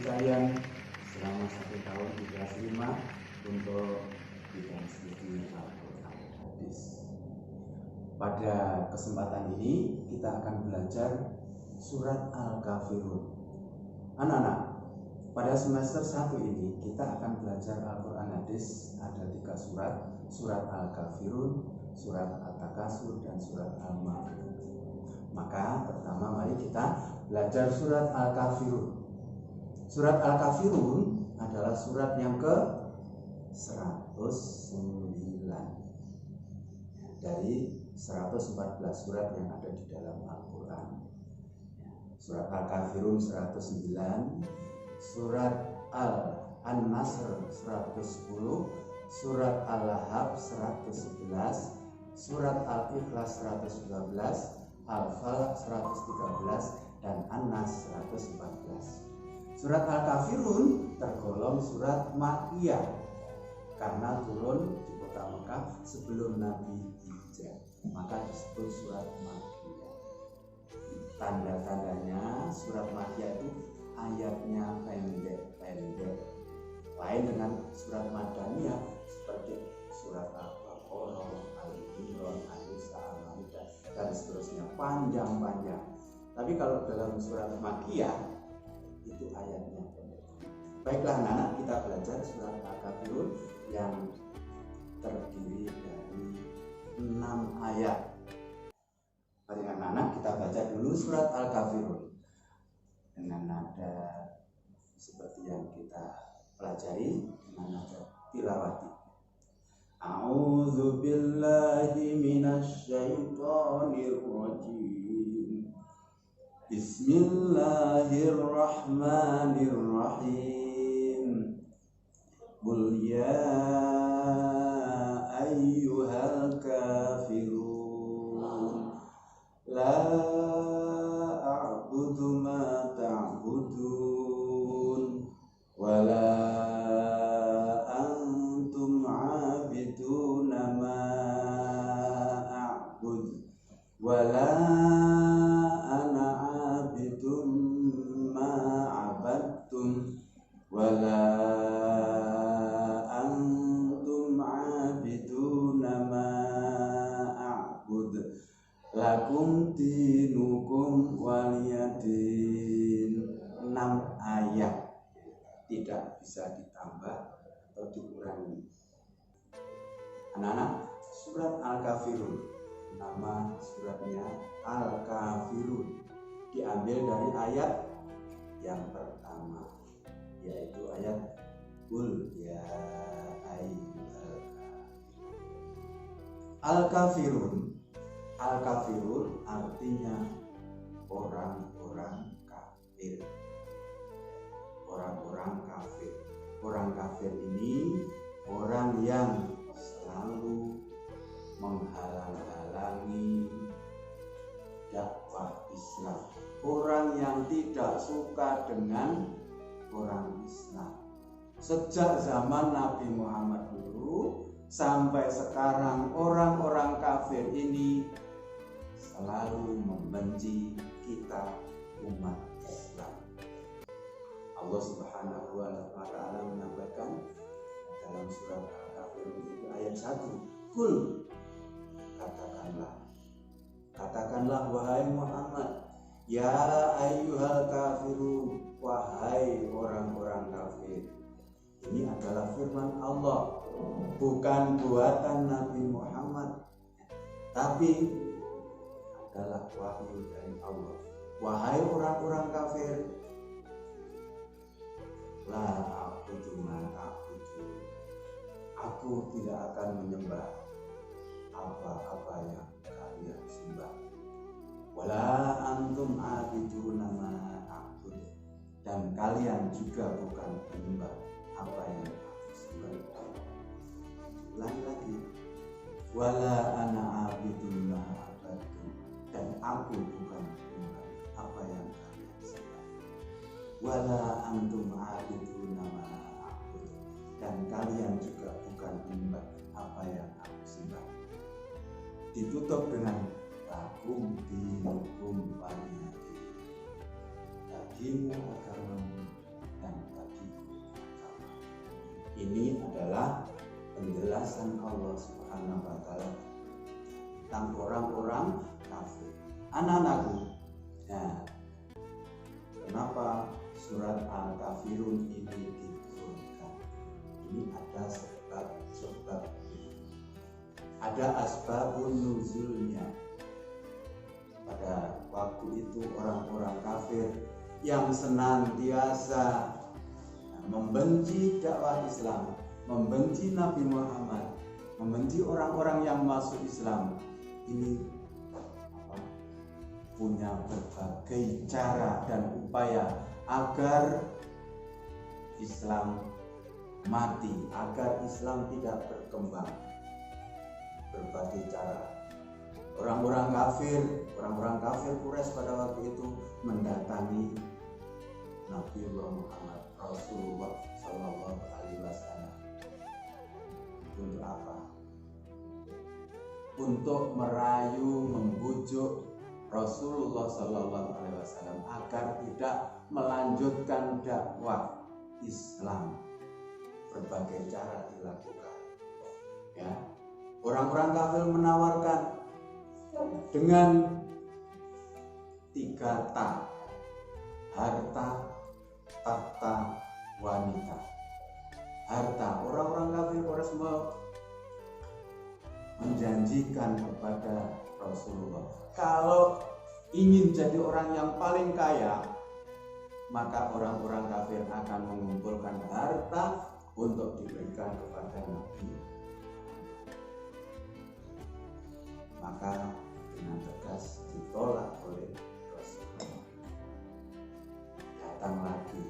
sekalian, selama 1 tahun di kelas 5 untuk bidang studi Al-Quran Hadis. Pada kesempatan ini kita akan belajar surat Al-Kafirun. Anak-anak, pada semester 1 ini kita akan belajar Al-Quran Hadis. Ada 3 surat, surat Al-Kafirun, surat At-Takasur, dan surat Al-Ma'un. Maka pertama mari kita belajar surat Al-Kafirun. Surat Al-Kafirun adalah surat yang ke-109 dari 114 surat yang ada di dalam Al-Quran. Surat Al-Kafirun 109, surat An-Nasr 110, surat Al-Lahab 111, surat Al-Ikhlas 112, Al-Falaq 113, dan An-Nas 114. Surat Al-Kafirun tergolong surat Makkiyah karena turun di kota Mekah sebelum Nabi hijrah, maka disebut surat Makkiyah. Tanda-tandanya surat Makkiyah itu ayatnya pendek-pendek, lain dengan surat Madaniyah seperti surat Al-Baqarah, Al-Imran, Al-Nisa, Al-Maidah, dan seterusnya, panjang-panjang. Tapi kalau dalam surat Makkiyah itu ayatnya pendek. Baiklah anak-anak, kita belajar surat Al-Kafirun yang terdiri dari 6 ayat. Mari anak-anak kita baca dulu surat Al-Kafirun dengan nada seperti yang kita pelajari, dengan nada tilawati. A'udzu billahi minasy syaithanir rajim. Bismillahirrahmanirrahim. Qul ya ayyuhal kafirun la a'budu ma ta'budun wa la antum 'abiduna ma a'bud wa la ana 'abidum ma 'abadtum wa la antum 'abiduna ma a'bud lakum dinukum waliyadin. 6 ayat, tidak bisa ditambah atau dikurangi. Anak-anak, surat Al-Kafirun, nama suratnya Al-Kafirun, diambil dari ayat yang pertama, yaitu ayat Qul ya ayyuhal Al-Kafirun. Al-Kafirun artinya orang-orang kafir. Orang-orang kafir. Orang kafir ini orang yang selalu menghalang-halangi dakwah Islam. Orang yang tidak suka dengan orang Islam. Sejak zaman Nabi Muhammad dulu sampai sekarang, orang-orang kafir ini selalu membenci kita umat Islam. Allah Subhanahu wa ta'ala menyampaikan dalam surat Al-Kafirun itu ayat 1, Qul, katakanlah wahai Muhammad, ya ayyuhal kafirun, wahai orang-orang kafir. Ini adalah firman Allah, bukan buatan Nabi Muhammad, tapi adalah wahyu dari Allah. Wahai orang-orang kafir, la a'budu ma ta'budu, aku tidak akan menyembah apa-apa yang kalian sembah. Wala antum a'buduna ma a'bud, dan kalian juga bukan menyembah apa yang aku sembah. Lagi, wala ana a'budu ma a'badtu, dan aku bukan menyembah apa yang kalian sembah. Wala antum a'buduna ma a'bud, dan kalian juga bukan menyembah apa yang aku sembah. Ditutup dengan lakum dinukum waliyadin, bagimu agamamu dan Ini adalah penjelasan Allah Subhanahu wa taala tentang orang-orang kafir. Anak-anakku, nah, kenapa surat Al-Kafirun ini diturunkan? Ini ada sebab, ada asbabun nuzulnya. Pada waktu itu orang-orang kafir yang senantiasa membenci dakwah Islam, membenci Nabi Muhammad, membenci orang-orang yang masuk Islam, ini punya berbagai cara dan upaya agar Islam mati, agar Islam tidak berkembang. Berbagai cara. Orang-orang kafir Quraisy pada waktu itu mendatangi Nabi Muhammad Rasulullah Sallallahu Alaihi Wasallam. Untuk apa? Untuk merayu, membujuk Rasulullah Sallallahu Alaihi Wasallam agar tidak melanjutkan dakwah Islam. Berbagai cara dilakukan. Ya, orang-orang kafir menawarkan dengan 3 ta: harta, tahta, wanita. Harta, orang-orang kafir menjanjikan kepada Rasulullah, kalau ingin jadi orang yang paling kaya, maka orang-orang kafir akan mengumpulkan harta untuk diberikan kepada Nabi. Maka dengan tegas ditolak oleh Rasulullah. Datang lagi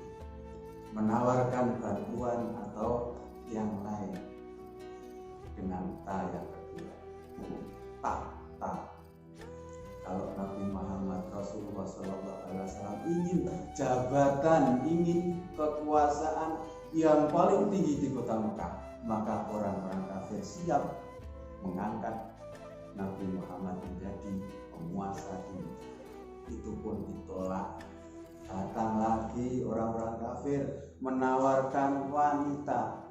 menawarkan bantuan atau yang lain dengan ta yang kedua. Ta. Kalau Nabi Muhammad Rasulullah SAW ingin jabatan, ingin kekuasaan yang paling tinggi di kota Mekah, maka orang-orang kafir siap mengangkat Nabi Muhammad menjadi penguasa ini. Itu pun ditolak. Datang lagi orang-orang kafir menawarkan wanita.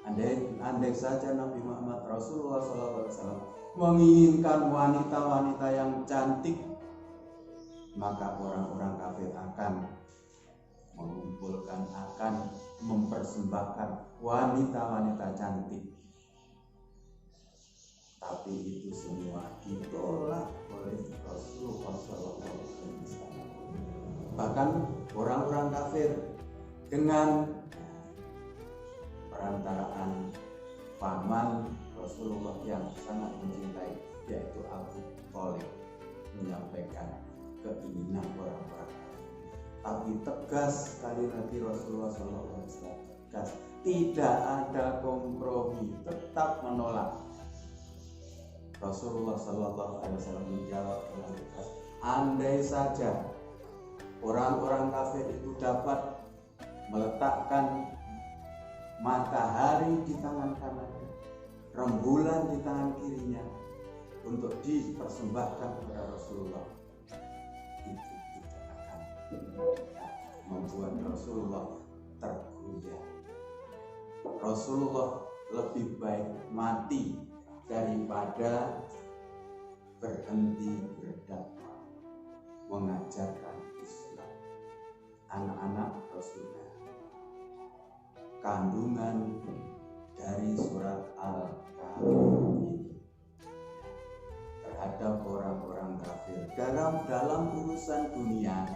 Andai saja Nabi Muhammad Rasulullah SAW menginginkan wanita-wanita yang cantik, maka orang-orang kafir akan mengumpulkan, akan mempersembahkan wanita-wanita cantik. Tapi itu semua ditolak oleh Rasulullah SAW. Bahkan orang-orang kafir dengan perantaraan paman Rasulullah yang sangat mencintai, yaitu Abu Thalib, menyampaikan keinginan orang-orang kafir. Tapi tegas sekali lagi Rasulullah SAW, tegas, tidak ada kompromi, tetap menolak. Rasulullah SAW menjawab dengan tegas, andai saja orang-orang kafir itu dapat meletakkan matahari di tangan kanannya, rembulan di tangan kirinya untuk dipersembahkan kepada Rasulullah, itu tidak akan membuat Rasulullah tergoyah. Rasulullah lebih baik mati daripada berhenti berdakwah, mengajarkan Islam. Anak-anak Rasulullah, kandungan dari surat Al-Kafirun ini terhadap orang-orang kafir dalam urusan dunia,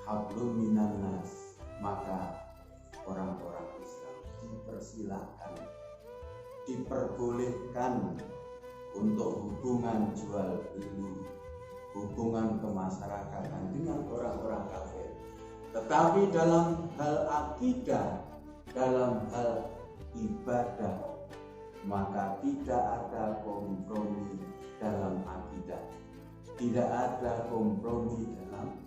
hablum minan nas, maka orang-orang Islam dipersilakan, diperbolehkan untuk hubungan jual beli, hubungan kemasyarakatan dengan orang-orang kafir. Tetapi dalam hal akidah, dalam hal ibadah, maka tidak ada kompromi dalam akidah, tidak ada kompromi dalam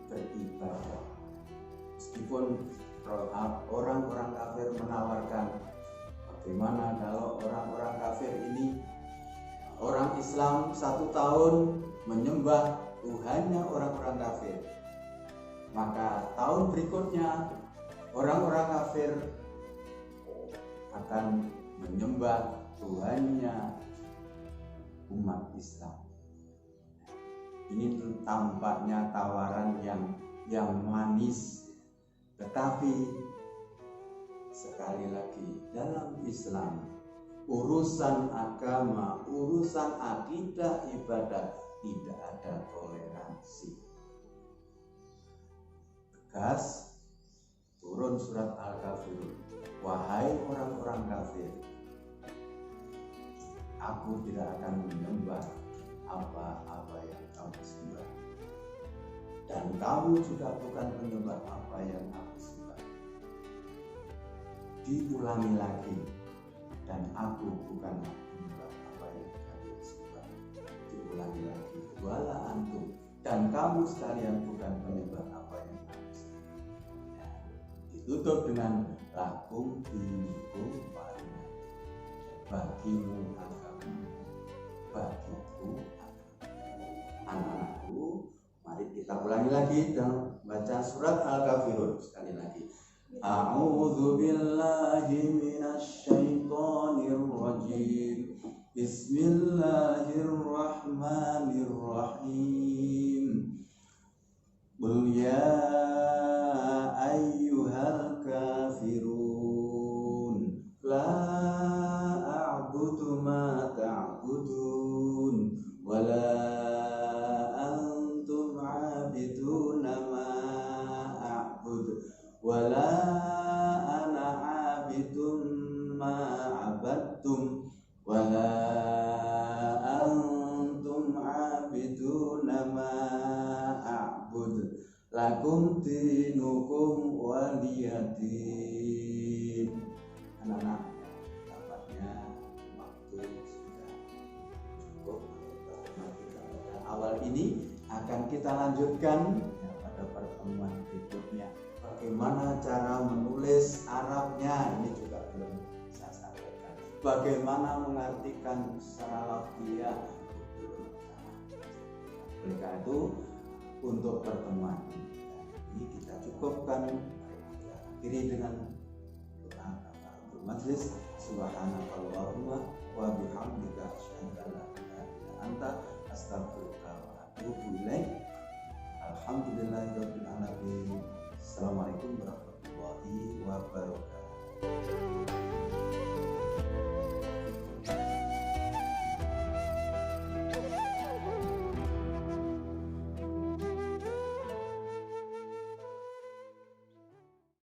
beribadah. Meskipun orang-orang kafir menawarkan, bagaimana kalau orang-orang kafir ini, orang Islam 1 tahun menyembah Tuhannya orang-orang kafir, maka tahun berikutnya orang-orang kafir akan menyembah Tuhannya umat Islam. Ini tampaknya tawaran yang manis, tetapi sekali lagi dalam Islam urusan agama, urusan akidah, ibadah tidak ada toleransi. Tegas turun surat Al-Kafirun, wahai orang-orang kafir, aku tidak akan menyembah apa-apa yang kamu sembah, dan kamu juga bukan menyembah apa yang aku sembah. Diulangi lagi, dan aku bukanlah menyembah apa yang kalian sembah. Diulangi lagi, wala antum, dan kamu sekalian bukan menyembah apa yang aku sembah. Ditutup dengan lakum dinukum waliyadin, bagimu agama, bagiku anak-anakku. Mari kita ulangi lagi dan baca surat Al-Kafirun sekali lagi. A'udzu billahi minasy syaithanir rajim. Bismillahirrahmanirrahim. Qul ya ayyuhal kafirun la a'budu ma ta'budun wa la antum 'abiduna ma a'bud wa la ana 'abidum ma 'abadtum wa la antum 'abiduna ma a'bud lakum dinukum waliyadin. Anak-anak, tampaknya waktu sudah cukup. Awal ini akan kita lanjutkan pada pertemuan berikutnya. Bagaimana cara menulis Arabnya, ini juga belum saya sampaikan. Bagaimana mengartikan secara lafziah, oleh karena itu untuk pertemuan ini kita cukupkan. Akhiri dengan doa kafaratul majlis. Subhanakallahumma wa bihamdika asyhadu an la ilaha illa anta astaghfiruka wa atubu ilaik. Alhamdulillahirabbil alamin. Assalamualaikum warahmatullahi wabarakatuh.